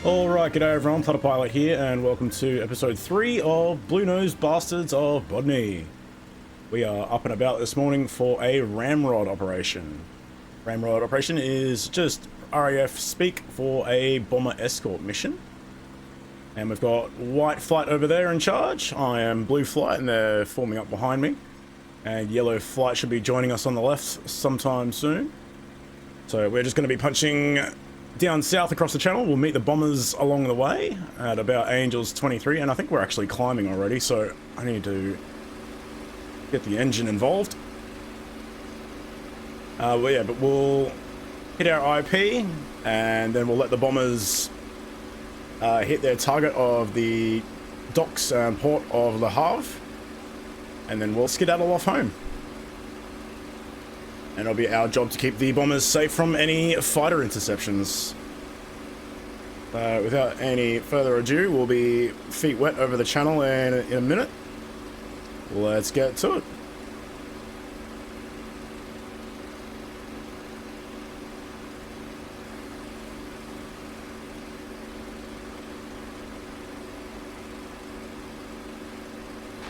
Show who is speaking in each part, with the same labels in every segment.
Speaker 1: Alright, g'day everyone, Pilot here, and welcome to episode 3 of Blue Nosed Bastards of Bodney. We are up and about this morning for a ramrod operation. Ramrod operation is just RAF speak for a bomber escort mission. And we've got white flight over there in charge. I am blue flight and they're forming up behind me. And yellow flight should be joining us on the left sometime soon. So we're just going to be punching down south across the channel. We'll meet the bombers along the way at about Angels 23, and I think we're actually climbing already, so I need to get the engine involved. Well, yeah, but we'll hit our IP, and then we'll let the bombers hit their target of the docks and port of the Havre, and then we'll skedaddle off home. And it'll be our job to keep the bombers safe from any fighter interceptions. Without any further ado, we'll be feet wet over the channel in a minute. Let's get to it.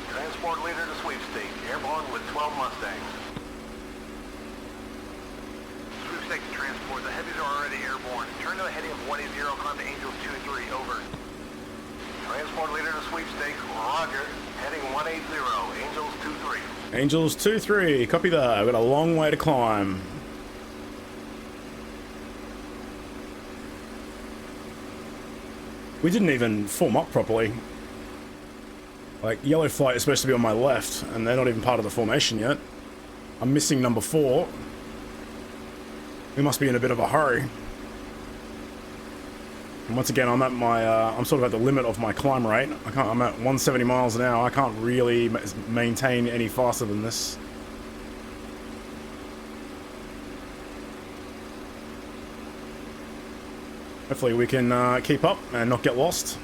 Speaker 2: Transport leader to sweepstake, airborne with 12 Mustangs. Sweepstake to transport, the heavies are already airborne. Turn to a heading of 180, climb to Angels 23, over. Transport leader to sweepstake, roger. Heading 180, Angels 23.
Speaker 1: Angels 2-3, copy that. I've got a long way to climb. We didn't even form up properly. Like, yellow flight is supposed to be on my left, and they're not even part of the formation yet. I'm missing number 4. We must be in a bit of a hurry. And once again, I'm at my, I'm sort of at the limit of my climb rate. I'm at 170 miles an hour. I can't really maintain any faster than this. Hopefully we can keep up and not get lost.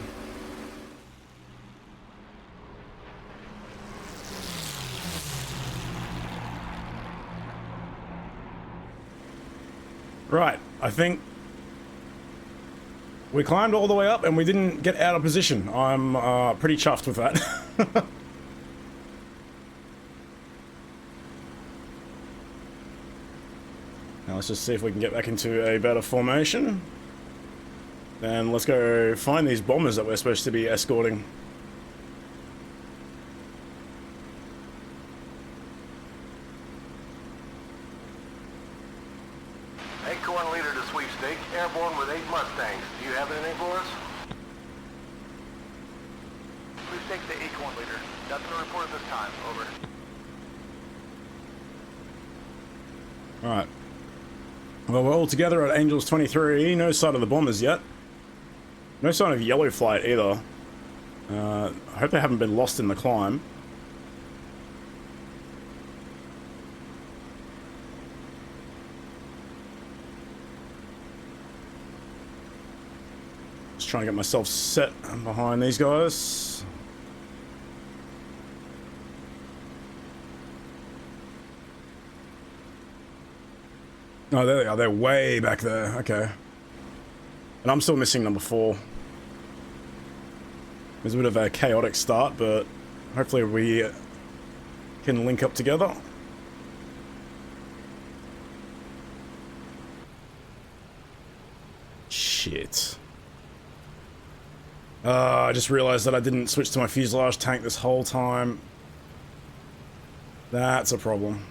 Speaker 1: Right, I think we climbed all the way up and we didn't get out of position. I'm pretty chuffed with that. Now let's just see if we can get back into a better formation. Then let's go find these bombers that we're supposed to be escorting.
Speaker 2: Acorn leader to sweepstake, airborne with 8 Mustangs. Do you have anything for us? Sweepstake to Acorn leader. Nothing to report at this time, over.
Speaker 1: Alright. Well, we're all together at Angels 23. No sign of the bombers yet. No sign of yellow flight either. I hope they haven't been lost in the climb. Just trying to get myself set behind these guys. Oh, there they are. They're way back there. Okay. And I'm still missing number 4. It was a bit of a chaotic start, but hopefully we can link up together. Shit. I just realized that I didn't switch to my fuselage tank this whole time. That's a problem.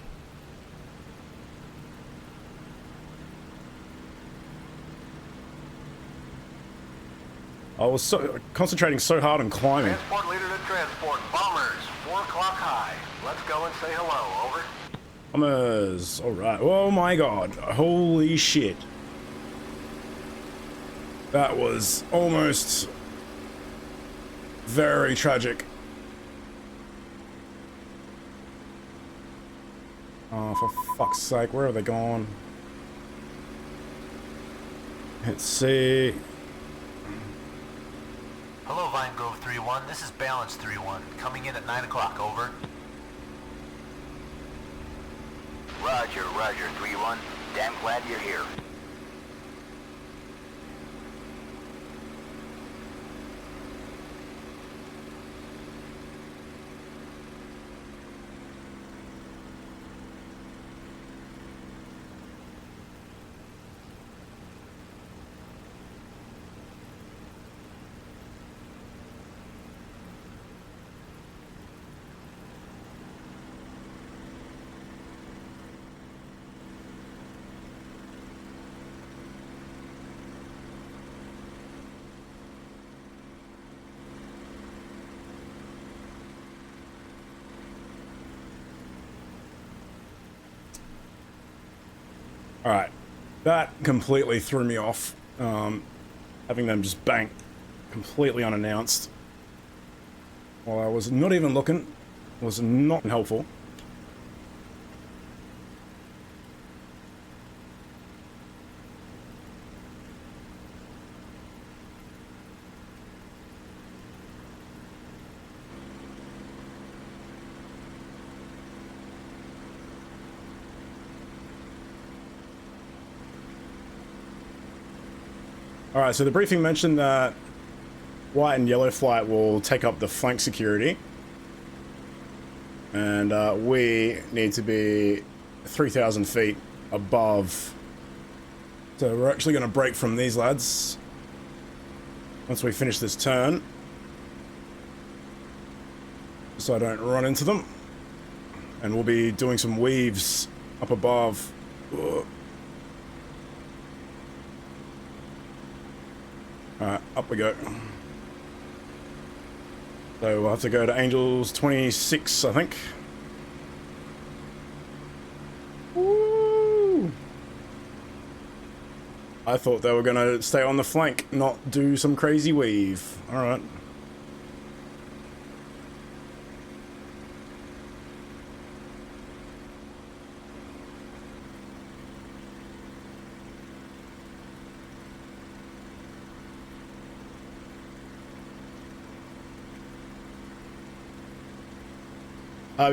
Speaker 1: I was concentrating so hard on climbing.
Speaker 2: Transport leader to transport, bombers, 4 o'clock high. Let's go and say hello, over.
Speaker 1: Bombers, alright. Oh my god, holy shit. That was almost very tragic. Oh, for fuck's sake, where have they gone? Let's see.
Speaker 3: Hello, Vine Grove 3-1. This is Balance 3-1. Coming in at 9 o'clock, over.
Speaker 4: Roger, 3-1. Damn glad you're here.
Speaker 1: All right, that completely threw me off. Having them just bank completely unannounced while I was not even looking was not helpful. Alright, so the briefing mentioned that white and yellow flight will take up the flank security. And we need to be 3,000 feet above. So we're actually going to break from these lads once we finish this turn, so I don't run into them. And we'll be doing some weaves up above. Ugh. Alright, up we go. So we'll have to go to Angels 26, I think. Woo! I thought they were going to stay on the flank, not do some crazy weave. Alright.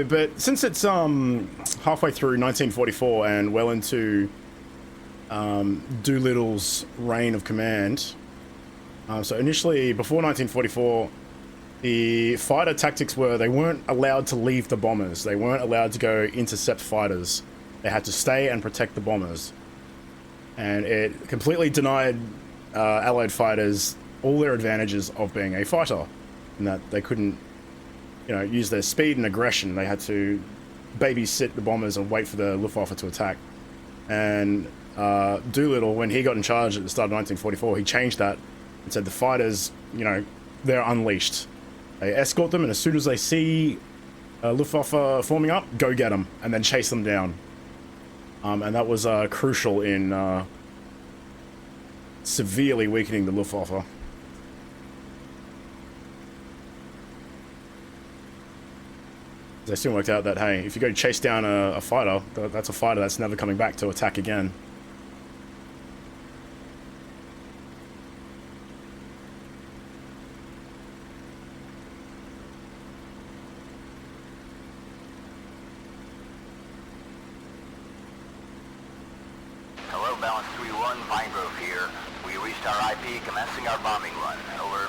Speaker 1: But since it's halfway through 1944 and well into Doolittle's reign of command, so initially before 1944, the fighter tactics were they weren't allowed to leave the bombers. They weren't allowed to go intercept fighters. They had to stay and protect the bombers. And it completely denied Allied fighters all their advantages of being a fighter, and that they couldn't, you know, use their speed and aggression. They had to babysit the bombers and wait for the Luftwaffe to attack. And Doolittle, when he got in charge at the start of 1944, he changed that and said the fighters, you know, they're unleashed. They escort them, and as soon as they see Luftwaffe forming up, go get them, and then chase them down. And that was crucial in severely weakening the Luftwaffe. They soon worked out that, hey, if you go chase down a fighter, that's a fighter that's never coming back to attack again.
Speaker 4: Hello, Balance 3-1, Pine Grove here. We reached our IP, commencing our bombing run. Over.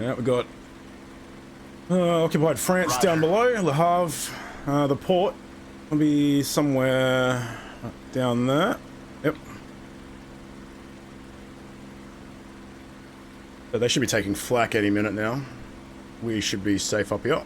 Speaker 1: Yeah, we got occupied France down below, Le Havre. The port will be somewhere down there. Yep. So they should be taking flak any minute now. We should be safe up here.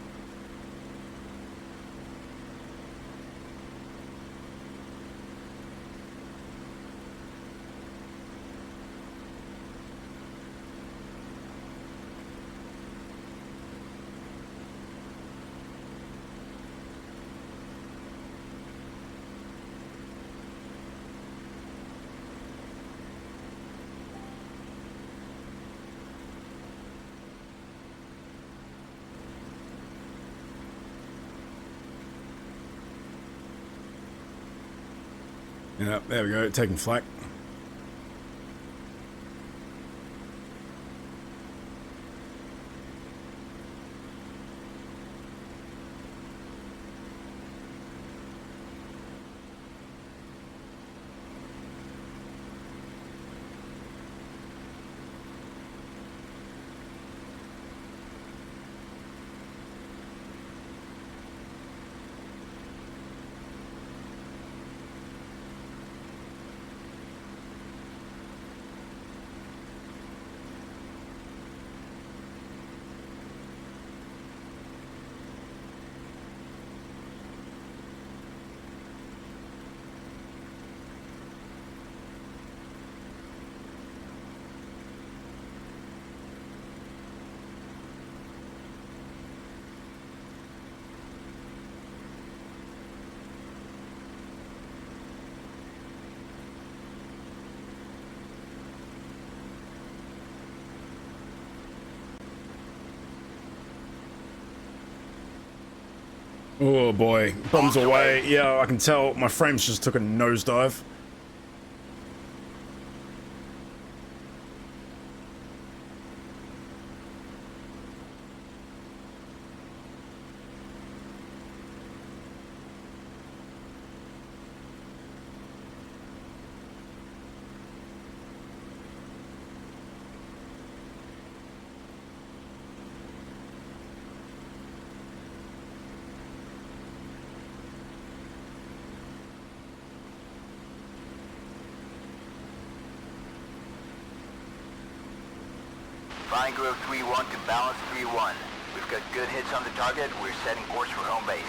Speaker 1: Yeah, there we go, taking flak. Oh boy, bombs away. Yeah, I can tell my frames just took a nosedive.
Speaker 4: Flying Grove 3-1 to balance 3-1. We've got good hits on the target. We're setting course for home base.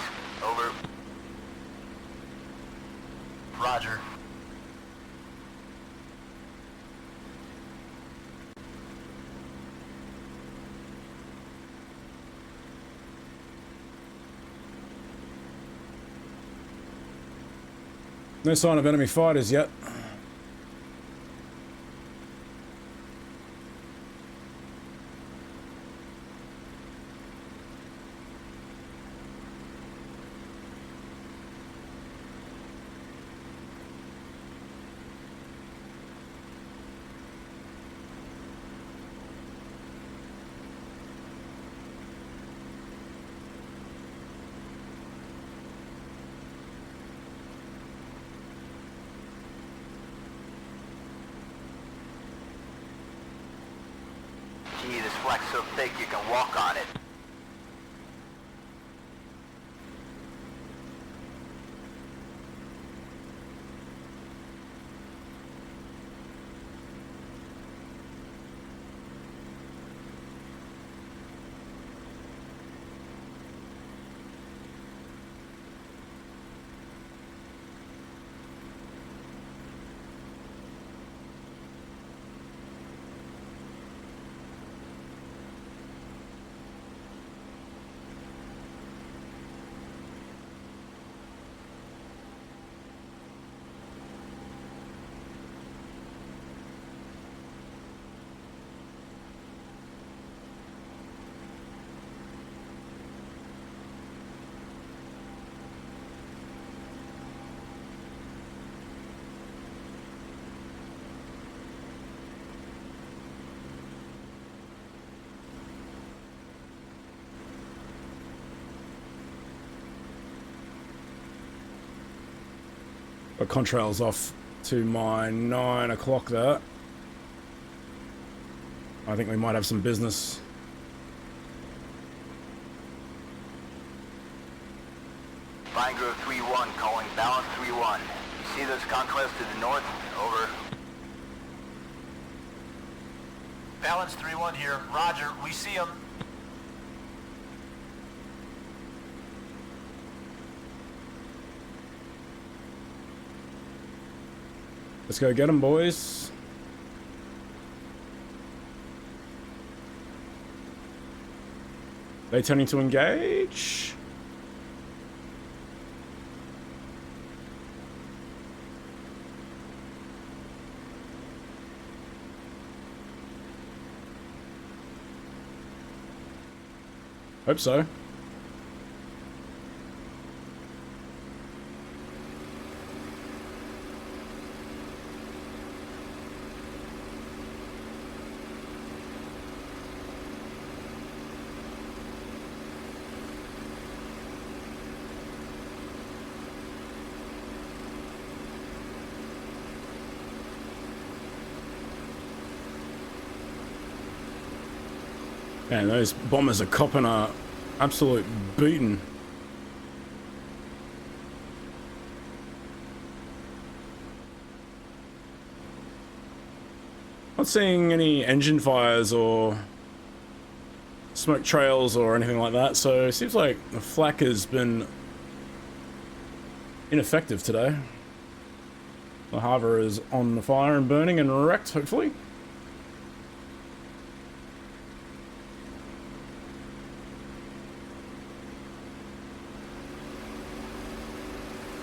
Speaker 4: Over.
Speaker 3: Roger.
Speaker 1: No sign of enemy fighters yet.
Speaker 4: Gee, this flak's so thick you can walk on it. Got contrails off to my 9 o'clock there. I think we might have some business. Flying Grove 3-1 calling balance 3-1. You see those conquests to the north? Over.
Speaker 3: Balance 3-1 here. Roger, we see them.
Speaker 1: Let's go get them, boys. They turning to engage. Hope so. Man, those bombers are copping a absolute beating. Not seeing any engine fires or smoke trails or anything like that, so it seems like the flak has been ineffective today. The Havre is on the fire and burning and wrecked, hopefully.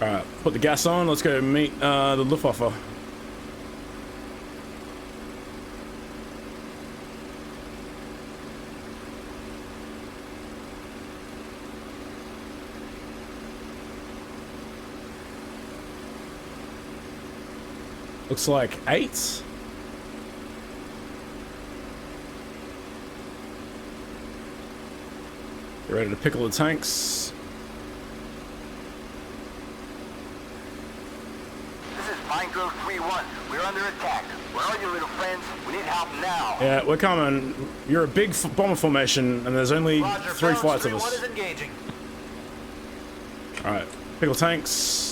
Speaker 1: Alright, put the gas on, let's go meet the Luftwaffe. Looks like 8. Get ready to pickle the tanks.
Speaker 4: This is Pine Grove 3-1. We're under attack. Where are you, little friends? We need help now.
Speaker 1: Yeah, we're coming. You're a big bomber formation, and there's only
Speaker 3: Roger,
Speaker 1: 3 flights of
Speaker 3: balance
Speaker 1: us.
Speaker 3: 3-1 is engaging.
Speaker 1: Alright, pickle tanks.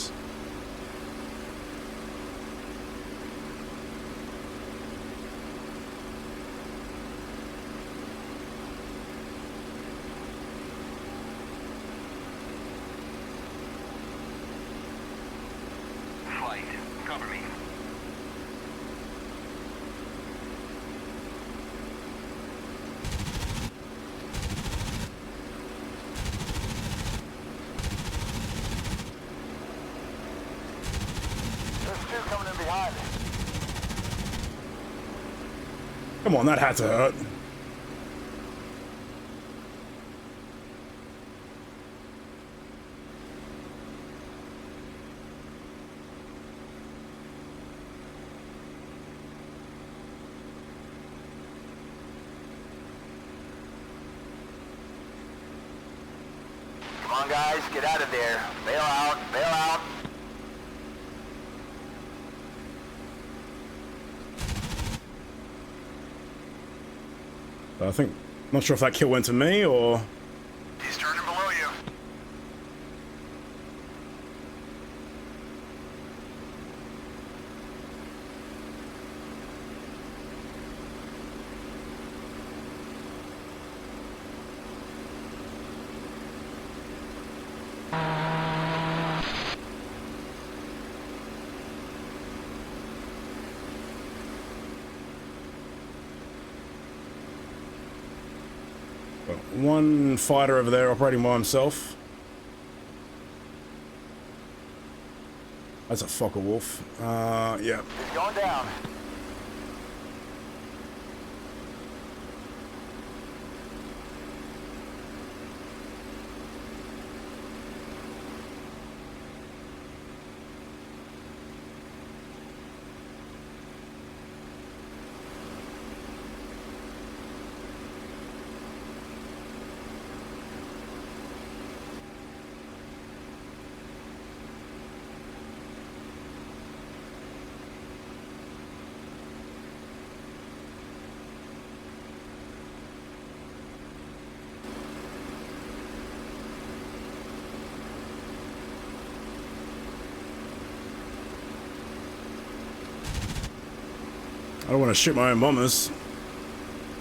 Speaker 2: Flight, cover me.
Speaker 4: There's 2 coming in behind.
Speaker 1: Come on, that had to hurt.
Speaker 4: Come on, guys, get out of there. Bail out, bail out.
Speaker 1: I think, not sure if that kill went to me or...
Speaker 2: He's turning below you.
Speaker 1: One fighter over there operating by himself. That's a Fokker Wolf. Yeah.
Speaker 4: He's going down.
Speaker 1: I don't want to shoot my own bombers.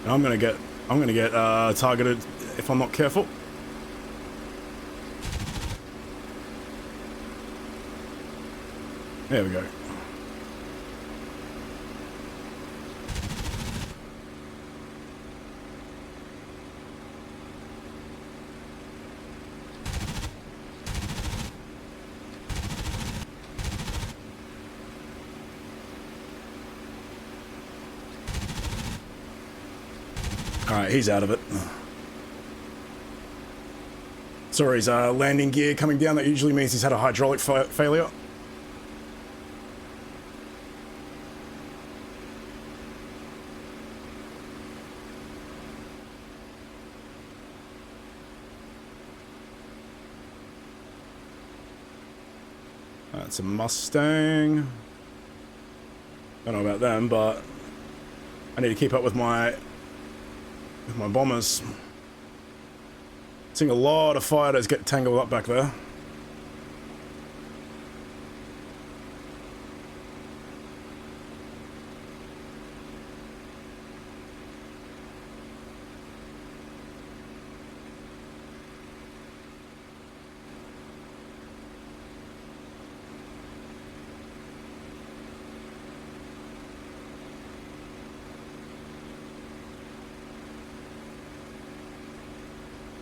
Speaker 1: I'm gonna get targeted if I'm not careful. There we go. Alright, he's out of it. Sorry, his landing gear coming down. That usually means he's had a hydraulic failure. That's a Mustang. Don't know about them, but I need to keep up with my bombers. Seeing a lot of fighters get tangled up back there.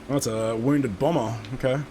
Speaker 1: Oh, that's a wounded bomber. Okay.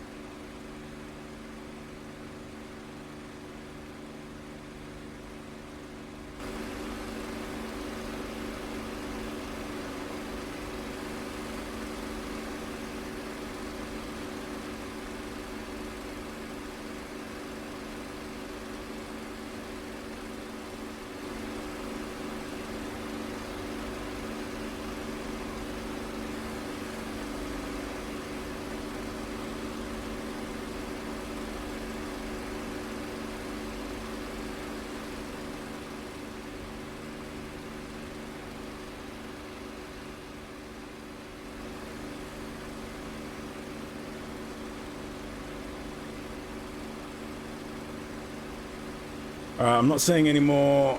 Speaker 1: I'm not seeing any more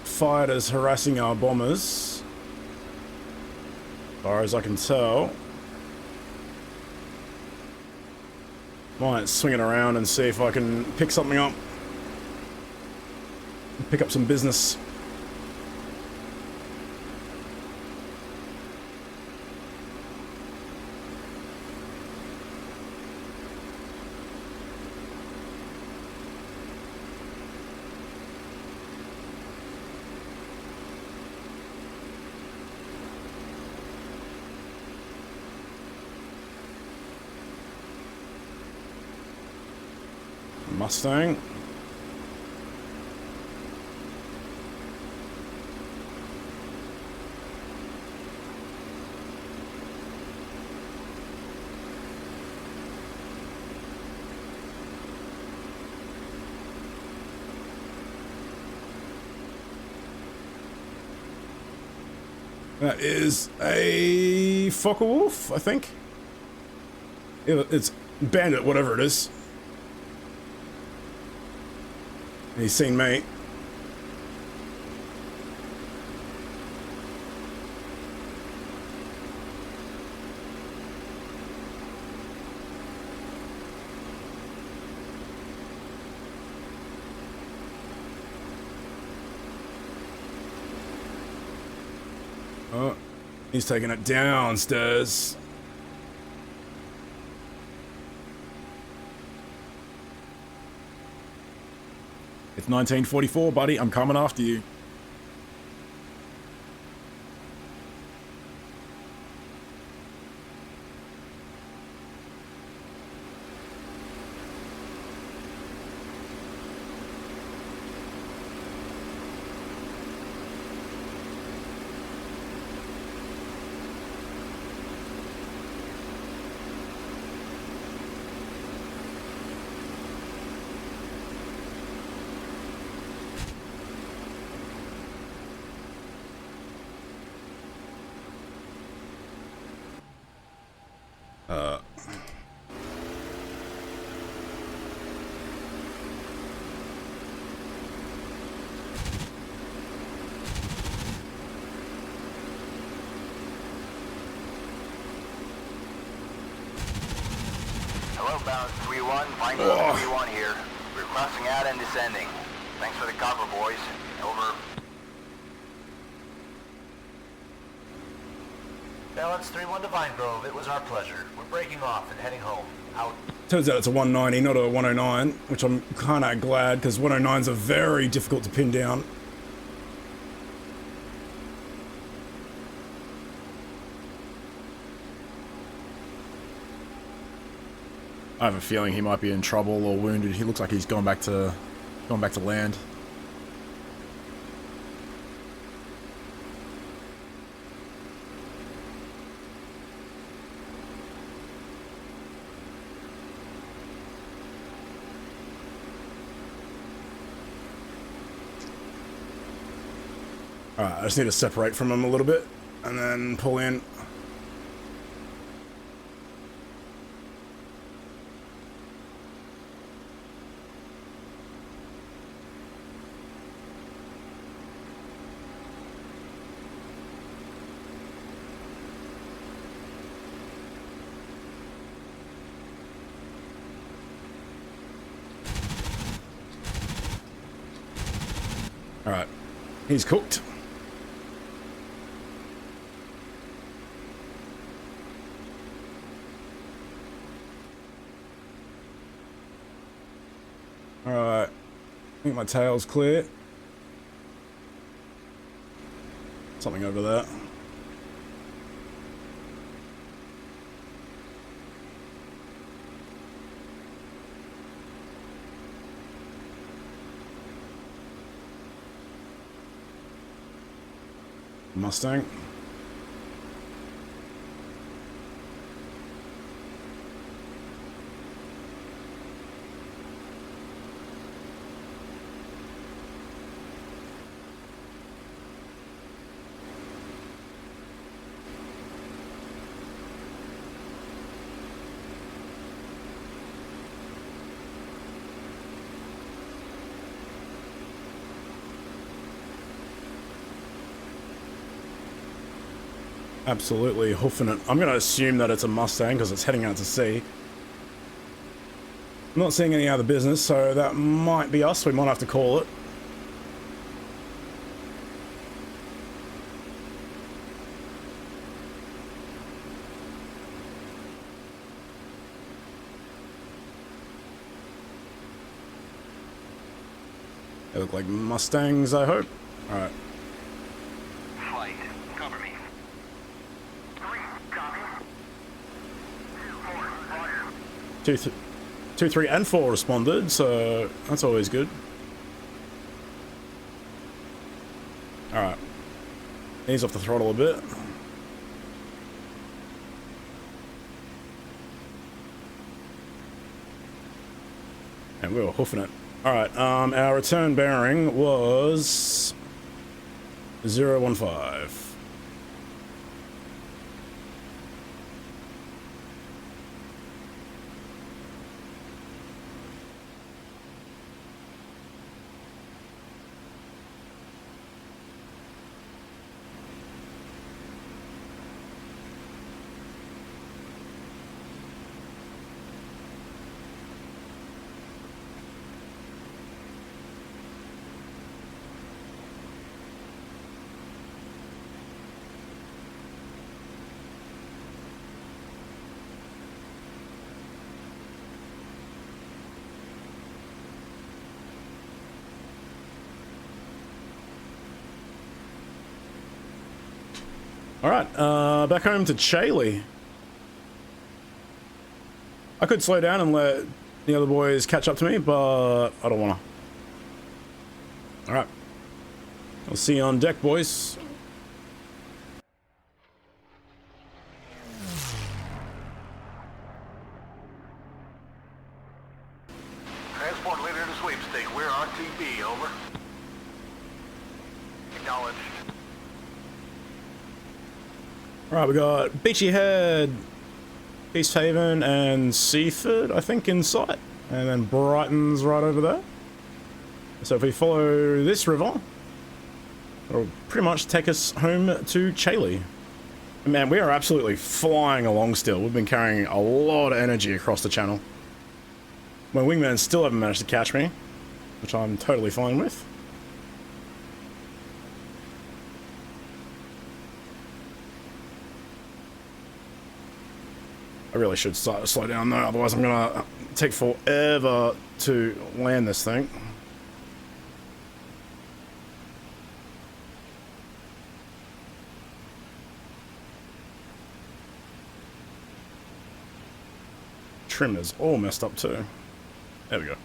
Speaker 1: fighters harassing our bombers, as far as I can tell. Might swing it around and see if I can pick something up. Pick up some business. Mustang. That is a Focke-Wulf, I think. It's Bandit, whatever it is. He's seen me. Oh, he's taking it downstairs. It's 1944, buddy. I'm coming after you.
Speaker 4: Hello, Balance 3-1. Fine Grove 3-1 here. We're crossing out and descending. Thanks for the cover, boys. Over.
Speaker 3: Balance 3-1 to Vine Grove. It was our pleasure. We're breaking off and heading home. Out.
Speaker 1: Turns out it's a 190, not a 109, which I'm kind of glad, because 109s are very difficult to pin down. I have a feeling he might be in trouble or wounded. He looks like he's gone back to land. Alright, I just need to separate from him a little bit and then pull in. Alright, he's cooked. Alright, I think my tail's clear. Something over there. Mustang. Absolutely hoofing it. I'm going to assume that it's a Mustang because it's heading out to sea. I'm not seeing any other business, so that might be us. We might have to call it. They look like Mustangs, I hope. Alright.
Speaker 2: Flight, cover me. 3, copy. 2, 4, roger.
Speaker 1: 2, 3, and 4 responded, so that's always good. Alright. Ease off the throttle a bit. And we were hoofing it. Alright, our return bearing was 015. Alright, back home to Chaley. I could slow down and let the other boys catch up to me, but I don't wanna. Alright. I'll see you on deck, boys.
Speaker 2: Transport leader to sweepstake. We're on TB, over. Acknowledged.
Speaker 1: Alright, we got Beachy Head, East Haven, and Seaford, I think, in sight. And then Brighton's right over there. So if we follow this river, it'll pretty much take us home to Chaley. Man, we are absolutely flying along still. We've been carrying a lot of energy across the channel. My wingman still haven't managed to catch me, which I'm totally fine with. I really should start to slow down though, otherwise I'm gonna take forever to land this thing. Trim is all messed up too. There we go.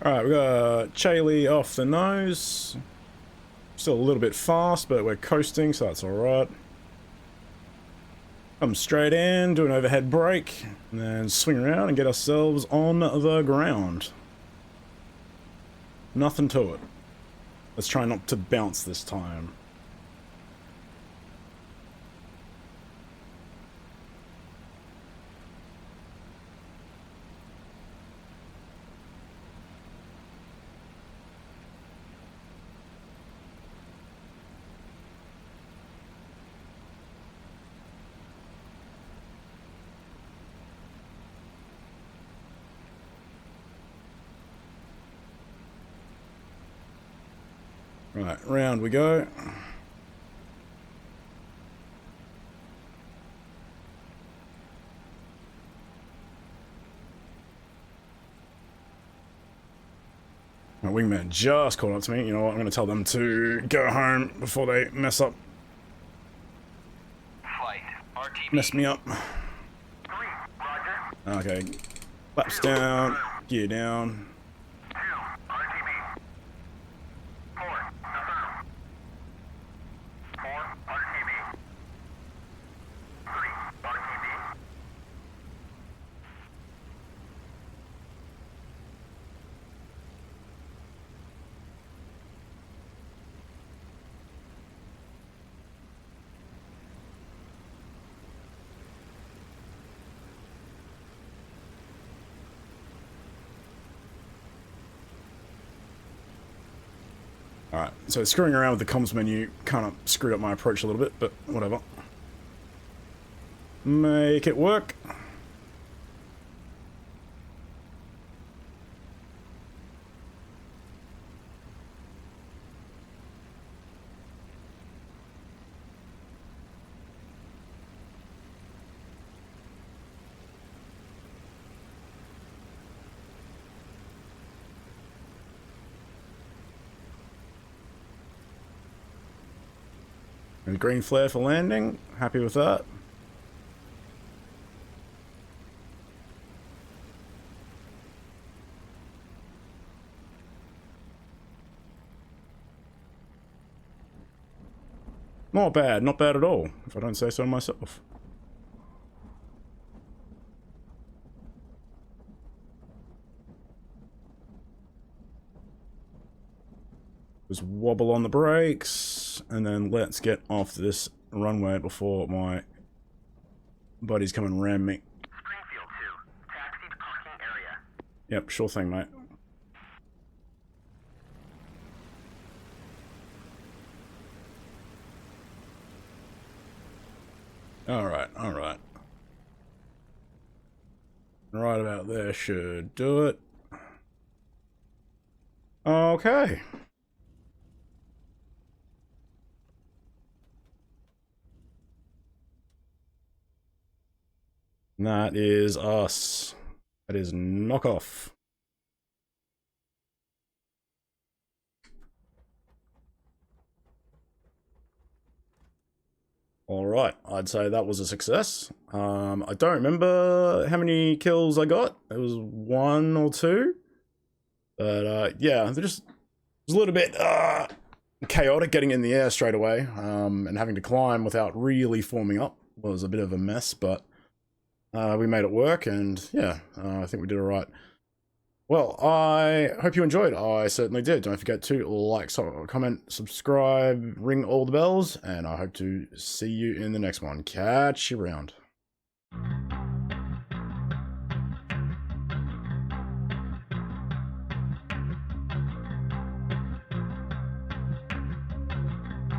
Speaker 1: Alright, we got Chaley off the nose. Still a little bit fast, but we're coasting, so that's alright. Come straight in, do an overhead brake, and then swing around and get ourselves on the ground. Nothing to it. Let's try not to bounce this time. Right, round we go. My wingman just caught up to me. You know what? I'm going to tell them to go home before they mess up.
Speaker 2: Flight, RTB.
Speaker 1: Mess me up.
Speaker 2: 3, roger.
Speaker 1: Okay. Flaps down. Gear down.
Speaker 2: 2, RTB. 4, affirm.
Speaker 1: Alright, so screwing around with the comms menu kind of screwed up my approach a little bit, but whatever. Make it work. And green flare for landing. Happy with that. Not bad, not bad at all, if I don't say so myself. Just wobble on the brakes, and then let's get off this runway before my buddies come and ram me.
Speaker 2: Springfield 2, taxi to parking area.
Speaker 1: Yep, sure thing, mate. Alright, alright. Right about there should do it. Okay. That is us. That is knockoff. Alright, I'd say that was a success. I don't remember how many kills I got. It was 1 or 2. But yeah, they're just, it was a little bit chaotic getting in the air straight away. And having to climb without really forming up was a bit of a mess, but we made it work, and yeah, I think we did alright. Well, I hope you enjoyed. I certainly did. Don't forget to like, comment, subscribe, ring all the bells, and I hope to see you in the next one. Catch you around.